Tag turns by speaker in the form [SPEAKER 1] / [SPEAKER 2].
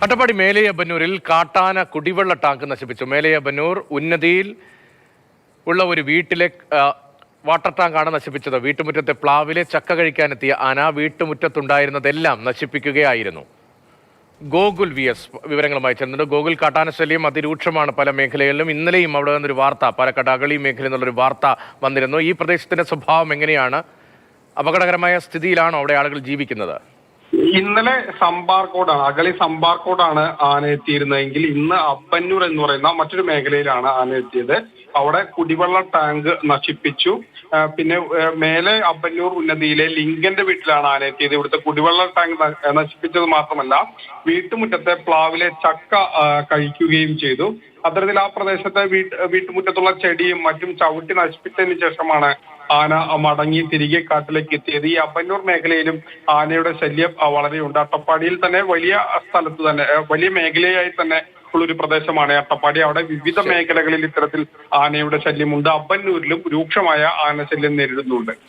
[SPEAKER 1] അട്ടപ്പാടി മേലയബന്നൂരിൽ കാട്ടാന കുടിവെള്ള ടാങ്ക് നശിപ്പിച്ചു. മേലയബന്നൂർ ഉന്നതിയിൽ ഉള്ള ഒരു വീട്ടിലെ വാട്ടർ ടാങ്കാണ് നശിപ്പിച്ചത്. വീട്ടുമുറ്റത്തെ പ്ലാവിലെ ചക്ക കഴിക്കാനെത്തിയ ആന വീട്ടുമുറ്റത്തുണ്ടായിരുന്നതെല്ലാം നശിപ്പിക്കുകയായിരുന്നു. ഗോകുൽ VS വിവരങ്ങളുമായി ചേർന്നുണ്ട്. ഗോകുൽ, കാട്ടാന ശല്യം അതിരൂക്ഷമാണ് പല മേഖലകളിലും. ഇന്നലെയും അവിടെ നിന്നൊരു വാർത്ത, പാലക്കാട് അഗളി മേഖലയിൽ നിന്നുള്ളൊരു വാർത്ത വന്നിരുന്നു. ഈ പ്രദേശത്തിന്റെ സ്വഭാവം എങ്ങനെയാണ്? അപകടകരമായ സ്ഥിതിയിലാണോ അവിടെ ആളുകൾ ജീവിക്കുന്നത്?
[SPEAKER 2] ഇന്നലെ സമ്പാർക്കോടാണ്, അഗളി സമ്പാർക്കോടാണ് ആന എത്തിയിരുന്നതെങ്കിൽ ഇന്ന് അപ്പന്നൂർ എന്ന് പറയുന്ന മറ്റൊരു മേഖലയിലാണ് ആന എത്തിയത്. അവിടെ കുടിവെള്ള ടാങ്ക് നശിപ്പിച്ചു. പിന്നെ മേലെ അപ്പന്നൂർ ഉന്നതിയിലെ ലിംഗന്റെ വീട്ടിലാണ് ആന എത്തിയത്. ഇവിടുത്തെ കുടിവെള്ള ടാങ്ക് നശിപ്പിച്ചത് മാത്രമല്ല, വീട്ടുമുറ്റത്തെ പ്ലാവിലെ ചക്ക കഴിക്കുകയും ചെയ്തു. അത്തരത്തിൽ ആ പ്രദേശത്തെ വീട്ടുമുറ്റത്തുള്ള ചെടിയും മറ്റും ചവിട്ടി നശിപ്പിച്ചതിന് ശേഷമാണ് ആന മടങ്ങി തിരികെ കാട്ടിലേക്ക് എത്തിയത്. ഈ അപ്പന്നൂർ മേഖലയിലും ആനയുടെ ശല്യം വളരെയുണ്ട്. അട്ടപ്പാടിയിൽ തന്നെ വലിയ സ്ഥലത്ത് തന്നെ, വലിയ മേഖലയായി തന്നെ ഉള്ളൊരു പ്രദേശമാണ് അട്ടപ്പാടി. അവിടെ വിവിധ മേഖലകളിൽ ഇത്തരത്തിൽ ആനയുടെ ശല്യമുണ്ട്. അപ്പന്നൂരിലും രൂക്ഷമായ ആന ശല്യം നേരിടുന്നുണ്ട്.